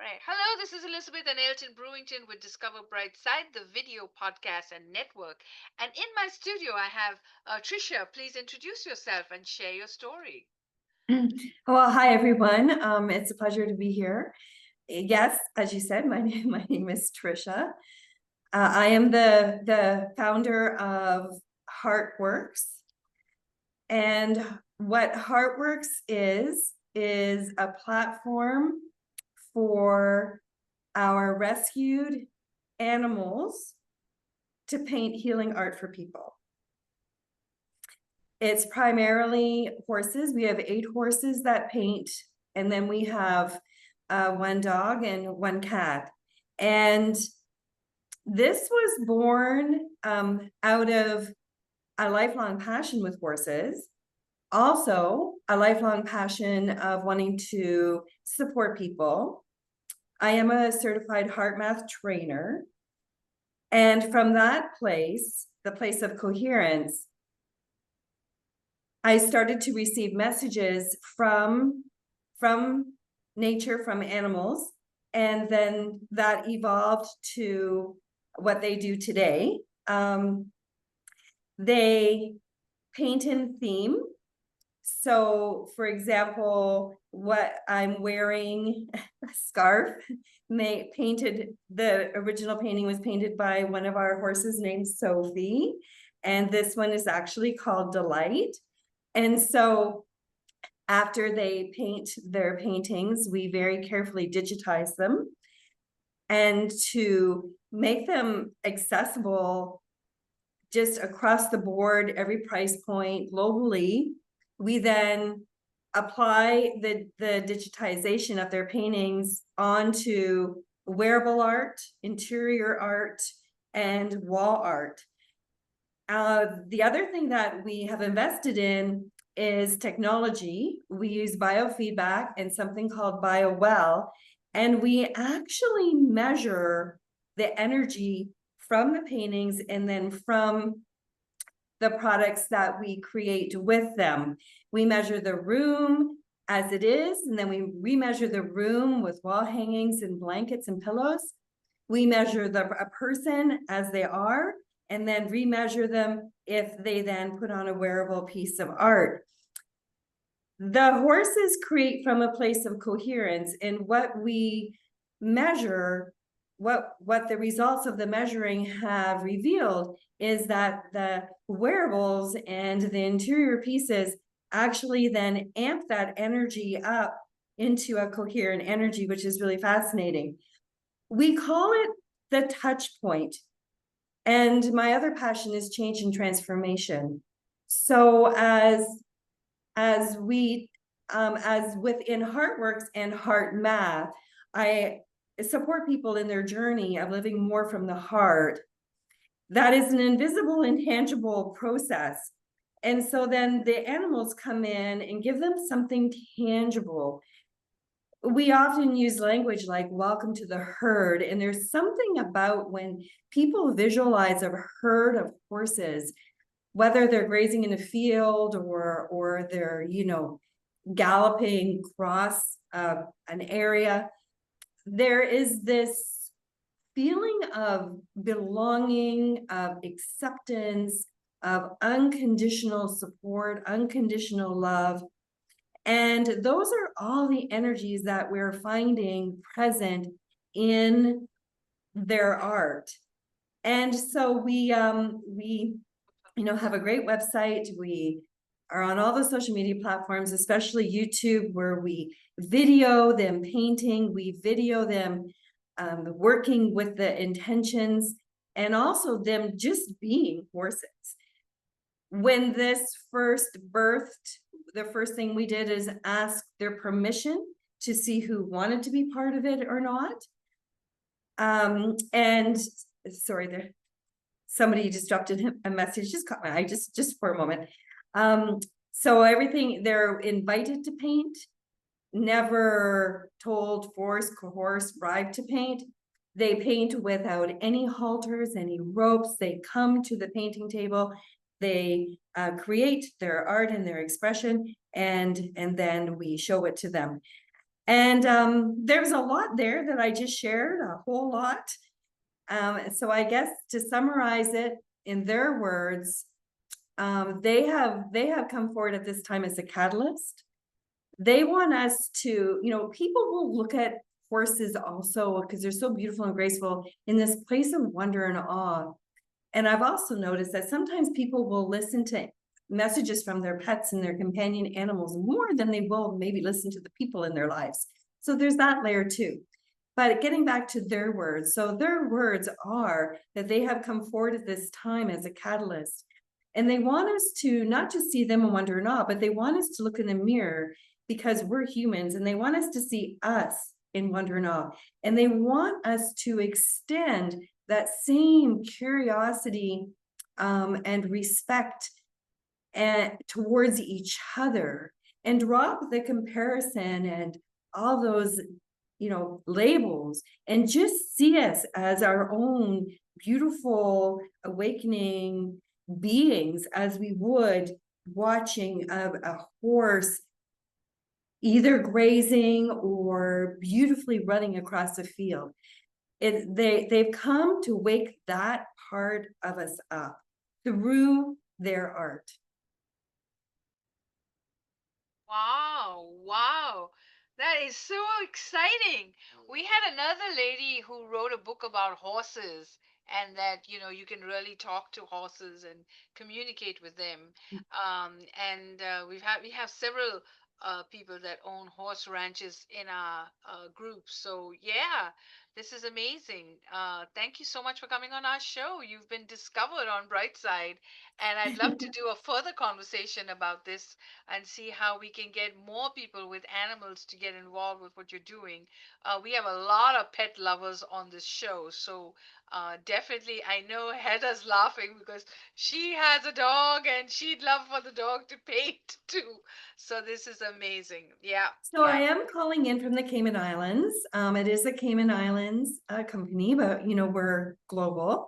Right. Hello, this is Elizabeth and Ailton Brewington with Discover Brightside, the video podcast and network. And in my studio, I have Tricia. Please introduce yourself and share your story. Well, hi everyone. It's a pleasure to be here. Yes, as you said, my name is Tricia. I am the founder of HeartWorks, and what HeartWorks is a platform for our rescued animals to paint healing art for people. It's primarily horses. We have 8 horses that paint, and then we have 1 dog and 1 cat. And this was born out of a lifelong passion with horses, also a lifelong passion of wanting to support people. I am a certified HeartMath trainer. And from that place, the place of coherence, I started to receive messages from nature, from animals, and then that evolved to what they do today. They paint in theme. So, for example, what I'm wearing, a scarf, the original painting was painted by one of our horses named Sophie, and this one is actually called Delight. And so after they paint their paintings, we very carefully digitize them. And to make them accessible just across the board, every price point globally, we then apply the digitization of their paintings onto wearable art, interior art, and wall art. The other thing that we have invested in is technology. We use biofeedback and something called BioWell, and we actually measure the energy from the paintings and then from the products that we create with them. We measure the room as it is, and then we remeasure the room with wall hangings and blankets and pillows. We measure a person as they are, and then remeasure them if they then put on a wearable piece of art. The horses create from a place of coherence, and what we measure, what the results of the measuring have revealed is that the wearables and the interior pieces actually then amp that energy up into a coherent energy, which is really fascinating. We call it the touch point. And my other passion is change and transformation. So as within HeartWorks and HeartMath, I support people in their journey of living more from the heart. That is an invisible, intangible process. And so then the animals come in and give them something tangible. We often use language like welcome to the herd, and there's something about when people visualize a herd of horses, whether they're grazing in a field or they're galloping across an area, there is this feeling of belonging, of acceptance, of unconditional support, unconditional love. And those are all the energies that we're finding present in their art. And so we have a great website. We are on all the social media platforms, especially YouTube, where we video them painting, we video them working with the intentions, and also them just being horses. When this first birthed, the first thing we did is ask their permission to see who wanted to be part of it or not. And sorry, somebody just dropped in a message, just caught my eye just for a moment. So everything, they're invited to paint, never told, forced, coerced, bribed to paint. They paint without any halters, any ropes. They come to the painting table. They create their art and their expression, and then we show it to them. And there's a lot there that I just shared, a whole lot. So I guess to summarize it in their words, they have come forward at this time as a catalyst. They want us to, people will look at horses also because they're so beautiful and graceful in this place of wonder and awe. And I've also noticed that sometimes people will listen to messages from their pets and their companion animals more than they will maybe listen to the people in their lives. So there's that layer too. But getting back to their words, so their words are that they have come forward at this time as a catalyst. And they want us to not just see them and wonder and awe, but they want us to look in the mirror because we're humans, and they want us to see us in wonder and awe. And they want us to extend that same curiosity and respect towards each other, and drop the comparison and all those labels, and just see us as our own beautiful awakening beings, as we would watching a horse either grazing or beautifully running across a field. They've come to wake that part of us up through their art. Wow, wow. That is so exciting. We had another lady who wrote a book about horses, and that, you can really talk to horses and communicate with them. And we have several people that own horse ranches in our group. So yeah, this is amazing. Thank you so much for coming on our show. You've been discovered on Brightside, and I'd love to do a further conversation about this and see how we can get more people with animals to get involved with what you're doing. We have a lot of pet lovers on this show, so definitely, I know Heather's laughing because she has a dog and she'd love for the dog to paint too. So this is amazing. Yeah, So yeah. I am calling in from the Cayman Islands. It is a Cayman Islands company, but we're global.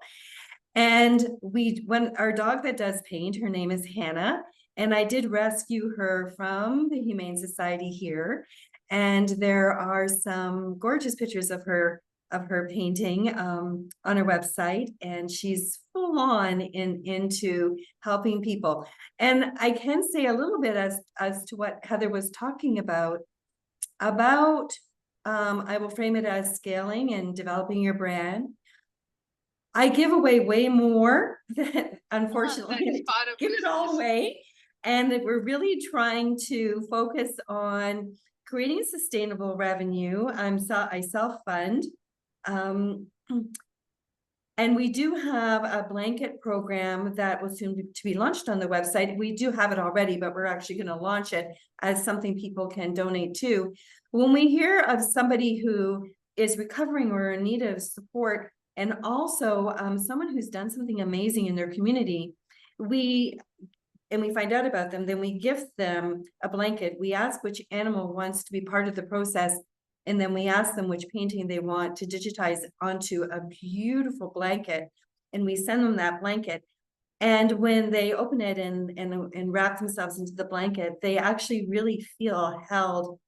And when our dog that does paint, her name is Hannah, and I did rescue her from the Humane Society here. And there are some gorgeous pictures of her painting on her website, and she's full on into helping people. And I can say a little bit as to what Heather was talking about I will frame it as scaling and developing your brand. I give away way more than, unfortunately, That is I part of give it all business. away. And that we're really trying to focus on creating sustainable revenue. I self-fund. Um, and we do have a blanket program that will soon to be launched on the website. We do have it already, but we're actually going to launch it as something people can donate to. When we hear of somebody who is recovering or in need of support, and also someone who's done something amazing in their community, we find out about them, then we gift them a blanket. We ask which animal wants to be part of the process, and then we ask them which painting they want to digitize onto a beautiful blanket, and we send them that blanket. And when they open it and wrap themselves into the blanket, they actually really feel held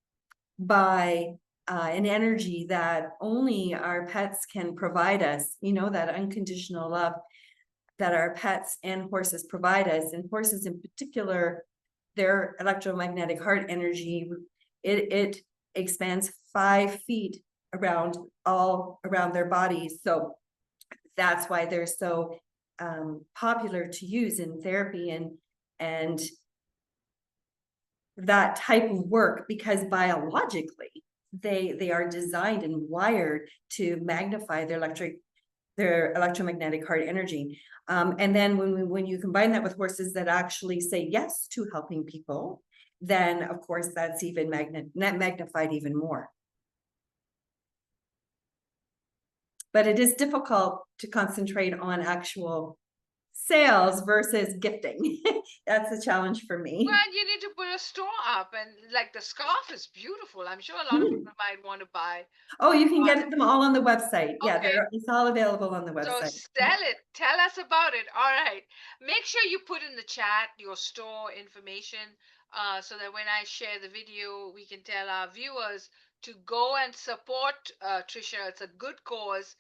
by an energy that only our pets can provide us, that unconditional love that our pets and horses provide us. And horses in particular, their electromagnetic heart energy, it expands 5 feet all around their bodies. So that's why they're so popular to use in therapy and that type of work, because biologically they are designed and wired to magnify their electromagnetic heart energy. And then when you combine that with horses that actually say yes to helping people, then of course that's even magnified even more. But it is difficult to concentrate on actual sales versus gifting. That's a challenge for me. Well, you need to put a store up, and like the scarf is beautiful. I'm sure a lot of people might want to buy. Oh, you can One. get them all on the website. Yeah, Okay, it's all available on the so website. sell it. Tell us about it. All right. Make sure you put in the chat your store information, so that when I share the video, we can tell our viewers to go and support Tricia. It's a good cause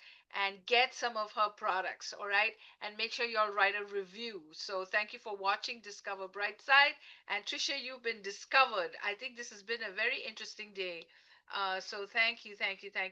and get some of her products, all right? And make sure you all write a review. So thank you for watching Discover Brightside. And Tricia, you've been discovered. I think this has been a very interesting day. So thank you, thank you, thank you.